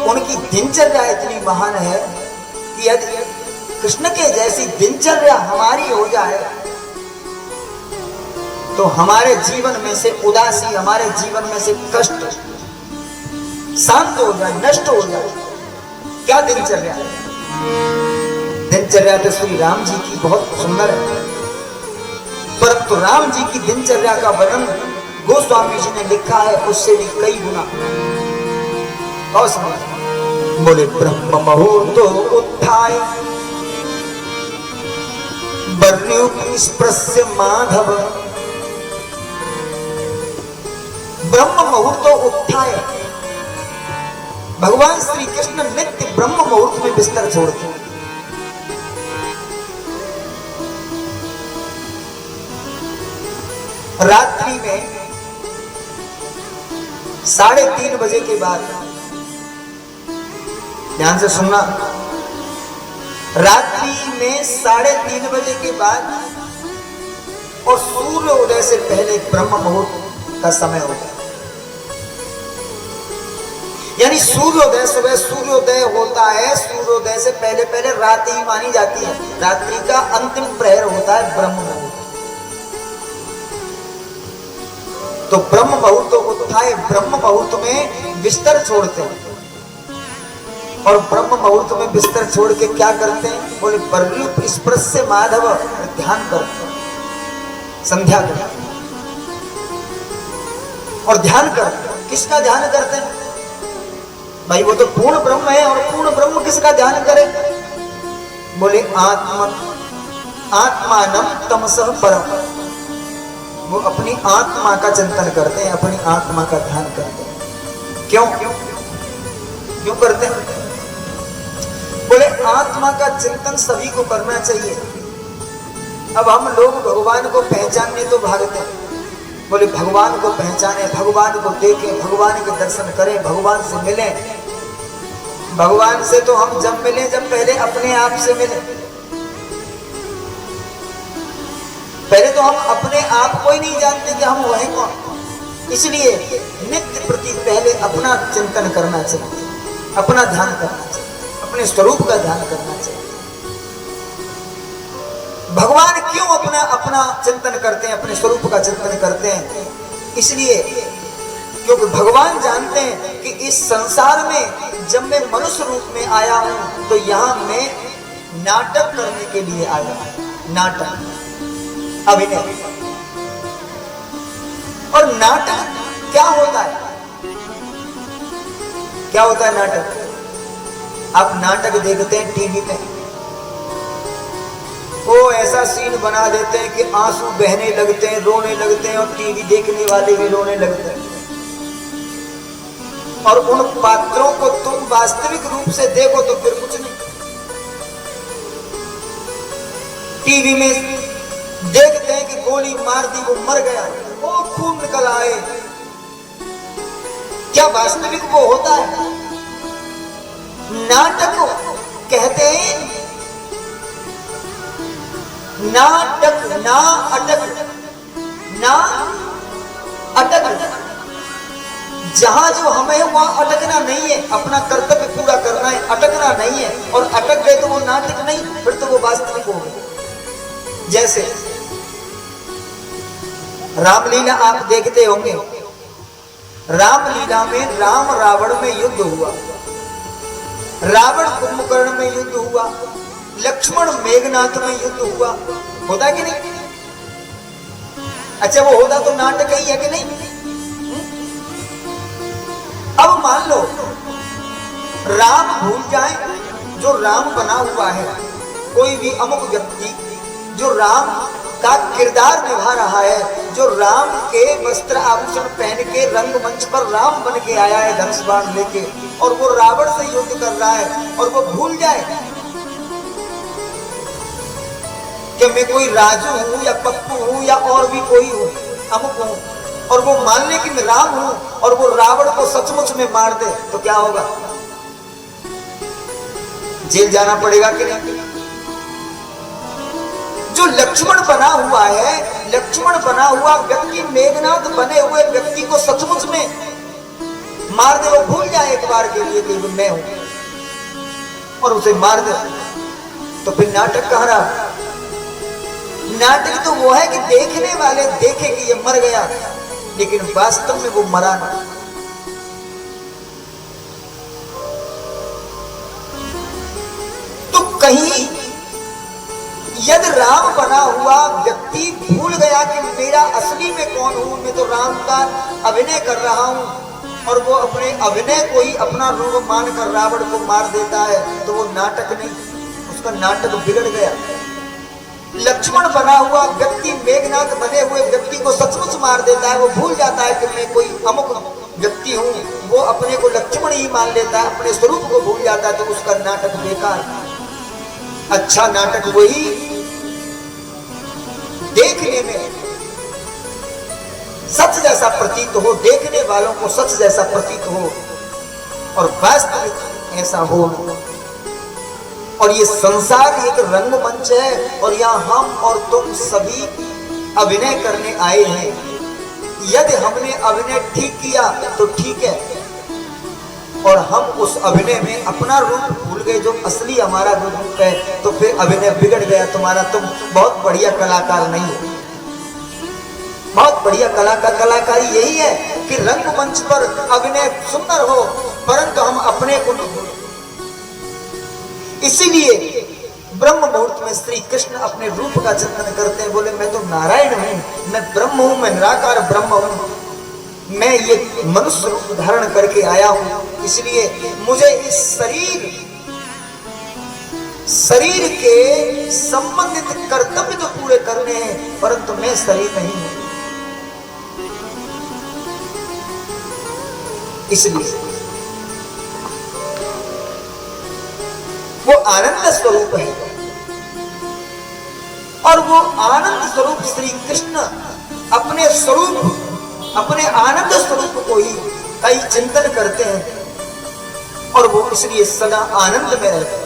उनकी दिनचर्या इतनी महान है कि यदि कृष्ण के जैसी दिनचर्या हमारी हो जाए तो हमारे जीवन में से उदासी, हमारे जीवन में से कष्ट शांत हो जाए, नष्ट हो जाए। क्या दिनचर्या है? दिनचर्या तो श्री राम जी की बहुत सुंदर है, परंतु राम जी की दिनचर्या का वर्णन गोस्वामी जी ने लिखा है उससे भी कई गुना। और समझ बोले ब्रह्म मुहूर्तो उत्थाय बर्न्युपस्पृश्य माधव। ब्रह्म मुहूर्तो उत्थाय, भगवान श्री कृष्ण नित्य ब्रह्म मुहूर्त में बिस्तर छोड़ते हैं। रात्रि में 3:30 बजे के बाद, ध्यान से सुनना, रात्रि में 3:30 बजे के बाद और सूर्य उदय से पहले ब्रह्म मुहूर्त का समय होता है। यानी सूर्योदय, सुबह सूर्योदय होता है, सूर्योदय से पहले पहले रात ही मानी जाती है। रात्रि का अंतिम प्रहर होता है ब्रह्म मुहूर्त। तो ब्रह्म मुहूर्त उत्थाय, ब्रह्म मुहूर्त में बिस्तर छोड़ते हैं। और ब्रह्म मुहूर्त में बिस्तर छोड़ के क्या करते हैं? बोले बर्न्युपस्पृश्य माधव, ध्यान करते हैं, संध्या करते हैं। और ध्यान करते हैं, किसका ध्यान करते हैं भाई? वो तो पूर्ण ब्रह्म है, और पूर्ण ब्रह्म किसका ध्यान करे? बोले आत्मानम तमसः परम, वो अपनी आत्मा का चिंतन करते हैं, अपनी आत्मा का ध्यान करते हैं। क्यों क्यों करते हैं? बोले आत्मा का चिंतन सभी को करना चाहिए। अब हम लोग भगवान को पहचानने तो भागते हैं। बोले भगवान को पहचाने, भगवान को देखें, भगवान के दर्शन करें, भगवान से मिलें। भगवान से तो हम जब मिले, जब पहले अपने आप से मिले। पहले तो हम अपने आप को ही नहीं जानते कि हम वह कौन। इसलिए नित्य प्रति पहले अपना चिंतन करना चाहिए, अपना ध्यान करना चाहिए, अपने स्वरूप का ध्यान करना चाहिए। भगवान क्यों अपना अपना चिंतन करते हैं, अपने स्वरूप का चिंतन करते हैं? इसलिए क्योंकि भगवान जानते हैं कि इस संसार में जब मैं मनुष्य रूप में आया हूं तो यहां मैं नाटक करने के लिए आया हूं। नाटक, अभिनय। और नाटक क्या होता है? क्या होता है नाटक? आप नाटक देखते हैं टीवी में, वो ऐसा सीन बना देते हैं कि आंसू बहने लगते हैं, रोने लगते हैं, और टीवी देखने वाले भी रोने लगते हैं। और उन पात्रों को तुम वास्तविक रूप से देखो तो फिर कुछ नहीं। टीवी में देखते हैं कि गोली मार दी, वो मर गया, वो खून निकल आए। क्या वास्तविक वो होता है? नाटक कहते हैं, नाटक, ना अटक, ना अटक। जहां जो हमें वहां अटकना नहीं है, अपना कर्तव्य पूरा करना है, अटकना नहीं है। और अटक गए तो वो नाटक नहीं, फिर तो वो वास्तविक हो गए। जैसे रामलीला आप देखते होंगे, रामलीला में राम रावण में युद्ध हुआ, रावण कुंभकर्ण में युद्ध हुआ, लक्ष्मण मेघनाथ में युद्ध हुआ। होता कि नहीं? अच्छा, वो होता तो नाटक ही है कि नहीं? अब मान लो राम भूल जाए, जो राम बना हुआ है, कोई भी अमुक व्यक्ति जो राम का किरदार निभा रहा है, जो राम के वस्त्र आभूषण पहन के रंगमंच पर राम बन के आया है धनुष बाण लेके, और वो रावण से युद्ध कर रहा है, और वो भूल जाए कि मैं कोई राजू हूं या पप्पू हूं या और भी कोई हूं, अमुक हूं, और वो मान ले कि मैं राम हूं, और वो रावण को सचमुच में मार दे, तो क्या होगा? जेल जाना पड़ेगा कि नहीं? जो लक्ष्मण बना हुआ है, लक्ष्मण बना हुआ व्यक्ति मेघनाथ बने हुए व्यक्ति को सचमुच में मार दे, वो भूल जाए एक बार के लिए कि मैं हूं, और उसे मार दे, तो फिर नाटक कहाँ रहा? नाटक तो वो है कि देखने वाले देखे कि ये मर गया, लेकिन वास्तव में वो मरा ना। तो कहीं यदि राम बना हुआ व्यक्ति भूल गया कि मेरा असली में कौन हूं, मैं तो राम का अभिनय कर रहा हूं, और वो अपने अभिनय को ही अपना रूप मानकर रावण को मार देता है, तो वो नाटक नहीं, उसका नाटक बिगड़ गया। लक्ष्मण बना हुआ व्यक्ति मेघनाथ बने हुए व्यक्ति को सचमुच मार देता है, वो भूल जाता है कि मैं कोई अमुक व्यक्ति हूं, वो अपने को लक्ष्मण ही मान लेता है, अपने स्वरूप को भूल जाता है, तो उसका नाटक बेकार। अच्छा नाटक वही देखने में सच जैसा प्रतीत हो, देखने वालों को सच जैसा प्रतीत हो, और वास्तविक ऐसा हो। और ये संसार एक रंगमंच है, और यहाँ हम और तुम सभी अभिनय करने आए हैं। यदि हमने अभिनय ठीक किया तो ठीक है, और हम उस अभिनय में अपना रूप भूल गए, जो असली हमारा रूप है, तो फिर अभिनय बिगड़ गया तुम्हारा। तुम बहुत बढ़िया कलाकार नहीं हो। बहुत बढ़िया कलाकारी यही है कि रंगमंच पर अभिनय सुंदर हो, परंतु हम अपने को नहीं भूलें। इसीलिए ब्रह्म मुहूर्त में श्री कृष्ण अपने रूप का चिंतन करते हैं, बोले मैं तो नारायण हूं, मैं ब्रह्म हूं, मैं निराकार ब्रह्म हूं, मैं ये मनुष्य रूप धारण करके आया हूं, इसलिए मुझे इस शरीर के संबंधित कर्तव्य तो पूरे करने हैं, परंतु मैं शरीर नहीं हूं। इसलिए वो आनंद स्वरूप है, और वो आनंद स्वरूप श्री कृष्ण अपने स्वरूप, अपने आनंद स्वरूप को ही कई चिंतन करते हैं, और वो इसलिए सदा आनंद में रहते हैं।